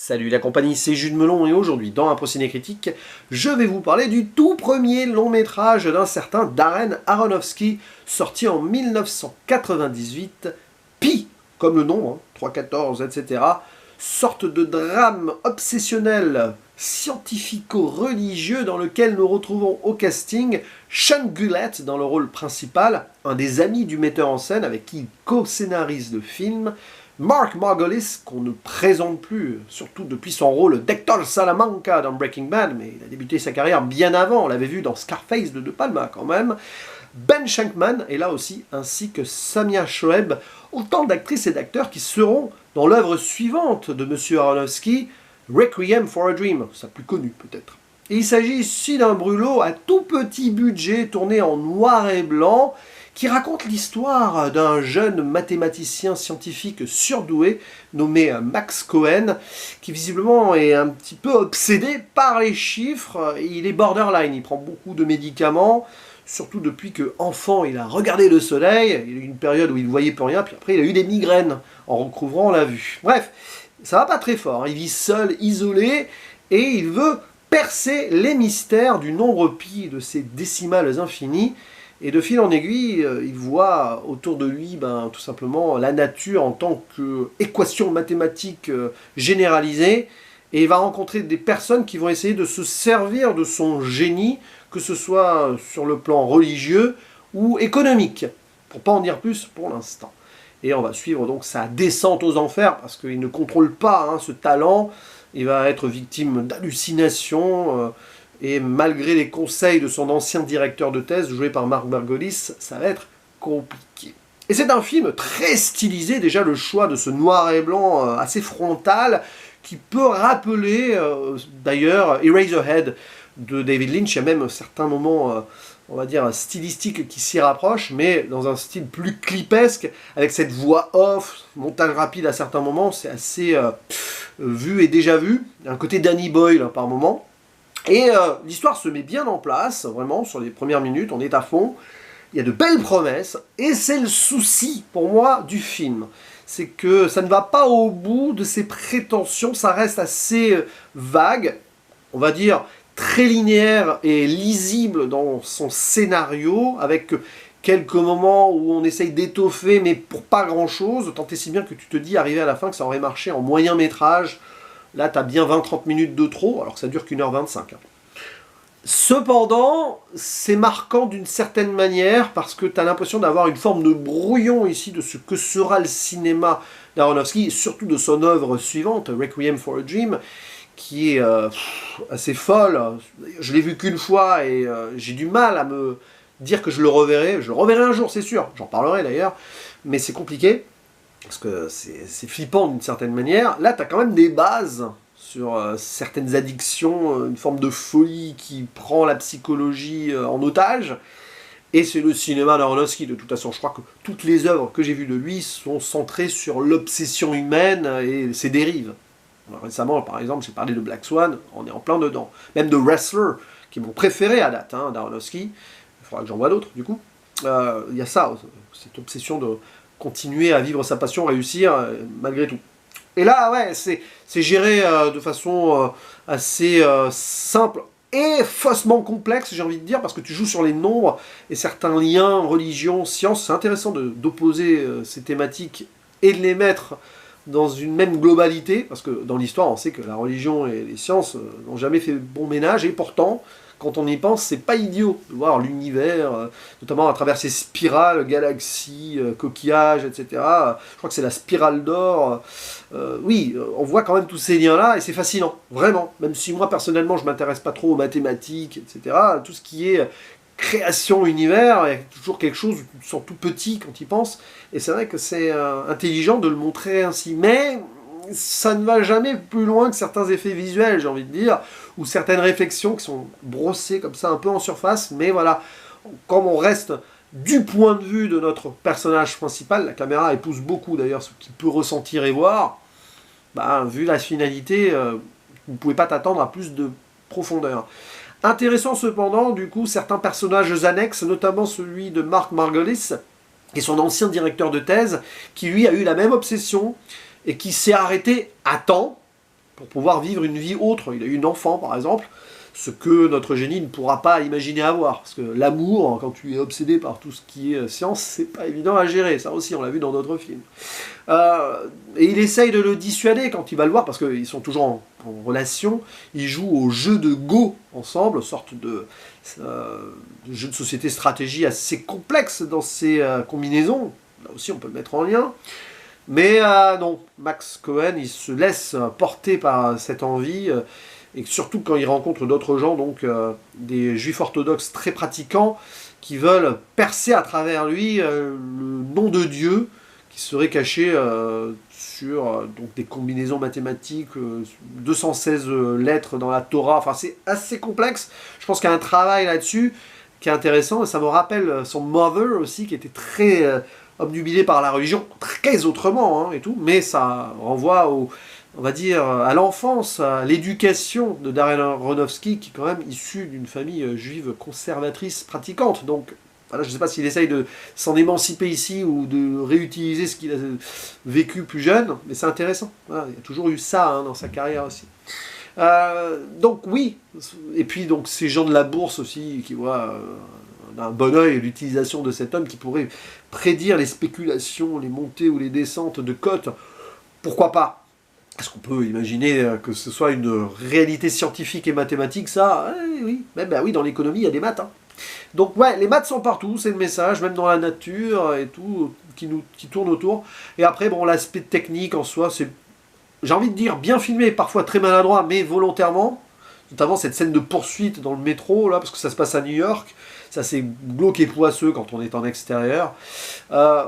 Salut la compagnie, c'est Jules Melon et aujourd'hui dans un ciné critique, je vais vous parler du tout premier long métrage d'un certain Darren Aronofsky, sorti en 1998, Pi, comme le nom, 314, etc. Sorte de drame obsessionnel scientifico-religieux dans lequel nous retrouvons au casting Sean Gullett dans le rôle principal, un des amis du metteur en scène avec qui il co-scénarise le film, Mark Margolis, qu'on ne présente plus, surtout depuis son rôle d'Hector Salamanca dans Breaking Bad, mais il a débuté sa carrière bien avant, on l'avait vu dans Scarface de De Palma quand même, Ben Shankman est là aussi, ainsi que Samia Shoaib, autant d'actrices et d'acteurs qui seront dans l'œuvre suivante de M. Aronofsky, Requiem for a Dream, sa plus connue peut-être. Et il s'agit ici d'un brûlot à tout petit budget tourné en noir et blanc, qui raconte l'histoire d'un jeune mathématicien scientifique surdoué nommé Max Cohen, qui visiblement est un petit peu obsédé par les chiffres. Il est borderline, il prend beaucoup de médicaments, surtout depuis qu'enfant il a regardé le soleil, il y a eu une période où il ne voyait plus rien, puis après il a eu des migraines en recouvrant la vue. Bref, ça va pas très fort, il vit seul, isolé, et il veut percer les mystères du nombre pi, de ces décimales infinies. Et de fil en aiguille, il voit autour de lui tout simplement la nature en tant qu'équation mathématique généralisée, et il va rencontrer des personnes qui vont essayer de se servir de son génie, que ce soit sur le plan religieux ou économique, pour pas en dire plus pour l'instant. Et on va suivre donc sa descente aux enfers, parce qu'il ne contrôle pas ce talent, il va être victime d'hallucinations, et malgré les conseils de son ancien directeur de thèse, joué par Mark Margolis, ça va être compliqué. Et c'est un film très stylisé, déjà le choix de ce noir et blanc assez frontal, qui peut rappeler d'ailleurs Eraserhead de David Lynch. Il y a même certains moments, on va dire, stylistiques qui s'y rapprochent, mais dans un style plus clipesque, avec cette voix off, montage rapide à certains moments, c'est assez vu et déjà vu. Un côté Danny Boyle par moment. Et l'histoire se met bien en place, vraiment, sur les premières minutes, on est à fond. Il y a de belles promesses, et c'est le souci, pour moi, du film. C'est que ça ne va pas au bout de ses prétentions, ça reste assez vague, on va dire très linéaire et lisible dans son scénario, avec quelques moments où on essaye d'étoffer, mais pour pas grand-chose, tant et si bien que tu te dis, arrivé à la fin, que ça aurait marché en moyen métrage. Là, tu as bien 20-30 minutes de trop, alors que ça dure qu'1h25. Cependant, c'est marquant d'une certaine manière, parce que tu as l'impression d'avoir une forme de brouillon ici de ce que sera le cinéma d'Aronofsky, et surtout de son œuvre suivante, Requiem for a Dream, qui est assez folle. Je l'ai vu qu'une fois, et j'ai du mal à me dire que je le reverrai. Je le reverrai un jour, c'est sûr, j'en parlerai d'ailleurs, mais c'est compliqué. Parce que c'est flippant d'une certaine manière. Là, tu as quand même des bases sur certaines addictions, une forme de folie qui prend la psychologie en otage. Et c'est le cinéma d'Aronofsky. De toute façon, je crois que toutes les œuvres que j'ai vues de lui sont centrées sur l'obsession humaine et ses dérives. Alors, récemment, par exemple, j'ai parlé de Black Swan, on est en plein dedans. Même de Wrestler, qui est mon préféré à date d'Aronofsky. Il faudra que j'en voie d'autres, du coup. Il y a ça, cette obsession de continuer à vivre sa passion, réussir malgré tout. Et là, ouais, c'est géré de façon assez simple et faussement complexe, j'ai envie de dire, parce que tu joues sur les nombres et certains liens, religion, science. C'est intéressant d'opposer ces thématiques et de les mettre dans une même globalité, parce que dans l'histoire, on sait que la religion et les sciences n'ont jamais fait bon ménage, et pourtant, quand on y pense, c'est pas idiot de voir l'univers, notamment à travers ces spirales, galaxies, coquillages, etc. Je crois que c'est la spirale d'or. Oui, on voit quand même tous ces liens-là, et c'est fascinant, vraiment. Même si moi, personnellement, je m'intéresse pas trop aux mathématiques, etc. Tout ce qui est création, univers, est toujours quelque chose, tu te sens tout petit quand tu y penses. Et c'est vrai que c'est intelligent de le montrer ainsi. Mais ça ne va jamais plus loin que certains effets visuels, j'ai envie de dire, ou certaines réflexions qui sont brossées comme ça un peu en surface, mais voilà, comme on reste du point de vue de notre personnage principal, la caméra épouse beaucoup d'ailleurs ce qu'il peut ressentir et voir, vu la finalité, vous ne pouvez pas t'attendre à plus de profondeur. Intéressant cependant, du coup, certains personnages annexes, notamment celui de Mark Margolis, qui est son ancien directeur de thèse, qui lui a eu la même obsession, et qui s'est arrêté à temps, pour pouvoir vivre une vie autre. Il a eu une enfant, par exemple, ce que notre génie ne pourra pas imaginer avoir. Parce que l'amour, quand tu es obsédé par tout ce qui est science, c'est pas évident à gérer. Ça aussi, on l'a vu dans d'autres films. Et il essaye de le dissuader quand il va le voir, parce qu'ils sont toujours en relation. Ils jouent au jeu de Go ensemble, sorte de jeu de société stratégie assez complexe dans ses combinaisons. Là aussi, on peut le mettre en lien. Mais non, Max Cohen, il se laisse porter par cette envie, et surtout quand il rencontre d'autres gens, donc des juifs orthodoxes très pratiquants, qui veulent percer à travers lui le nom de Dieu, qui serait caché sur donc des combinaisons mathématiques, 216 lettres dans la Torah, enfin c'est assez complexe. Je pense qu'il y a un travail là-dessus qui est intéressant, et ça me rappelle son Mother aussi, qui était très obnubilé par la religion, très autrement, hein, et tout, mais ça renvoie on va dire, à l'enfance, à l'éducation de Darren Aronofsky, qui est quand même issu d'une famille juive conservatrice pratiquante. Donc, voilà, je ne sais pas s'il essaye de s'en émanciper ici ou de réutiliser ce qu'il a vécu plus jeune, mais c'est intéressant. Voilà, il y a toujours eu ça dans sa carrière aussi. Donc oui, et puis donc ces gens de la bourse aussi qui voient d'un bon œil l'utilisation de cet homme qui pourrait prédire les spéculations, les montées ou les descentes de cotes, pourquoi pas? Est-ce qu'on peut imaginer que ce soit une réalité scientifique et mathématique, ça? Oui, ben oui, dans l'économie, il y a des maths. Hein. Donc ouais, les maths sont partout, c'est le message, même dans la nature et tout, qui tourne autour. Et après, bon, l'aspect technique en soi, c'est, j'ai envie de dire, bien filmé, parfois très maladroit, mais volontairement. Notamment cette scène de poursuite dans le métro, là, parce que ça se passe à New York. Ça, c'est glauque et poisseux quand on est en extérieur.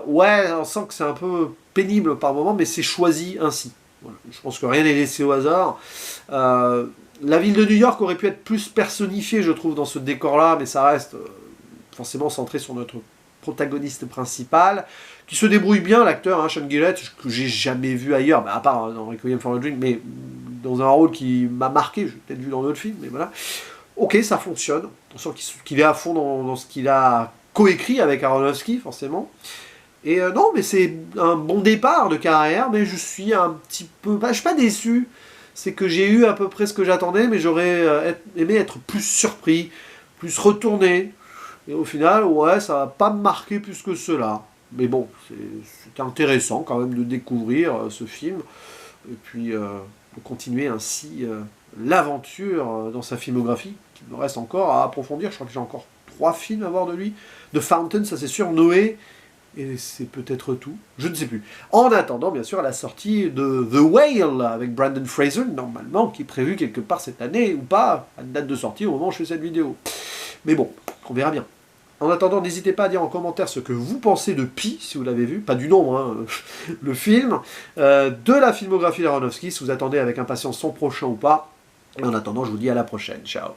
Ouais, on sent que c'est un peu pénible par moment, mais c'est choisi ainsi. Voilà. Je pense que rien n'est laissé au hasard. La ville de New York aurait pu être plus personnifiée, je trouve, dans ce décor-là, mais ça reste forcément centré sur notre protagoniste principal, qui se débrouille bien, l'acteur, hein, Sean Gillett, que j'ai jamais vu ailleurs, bah, à part dans Requiem for a Dream, mais dans un rôle qui m'a marqué, j'ai peut-être vu dans d'autres films, mais voilà. Ok, ça fonctionne. On sent qu'il est à fond dans ce qu'il a coécrit avec Aronofsky, forcément. Et non, mais c'est un bon départ de carrière, mais je suis un petit peu... Bah, je suis pas déçu. C'est que j'ai eu à peu près ce que j'attendais, mais j'aurais aimé être plus surpris, plus retourné. Et au final, ouais, ça va pas me marquer plus que cela. Mais bon, c'est intéressant quand même de découvrir ce film. Et puis, de continuer ainsi l'aventure dans sa filmographie, qui me reste encore à approfondir. Je crois que j'ai encore 3 films à voir de lui. The Fountain, ça c'est sûr, Noé... Et c'est peut-être tout, je ne sais plus. En attendant, bien sûr, la sortie de The Whale avec Brendan Fraser, normalement, qui est prévue quelque part cette année, ou pas, à une date de sortie au moment où je fais cette vidéo. Mais bon, on verra bien. En attendant, n'hésitez pas à dire en commentaire ce que vous pensez de Pi, si vous l'avez vu, pas du nombre, hein, le film, de la filmographie d'Aronofsky, si vous attendez avec impatience son prochain ou pas. Et en attendant, je vous dis à la prochaine. Ciao.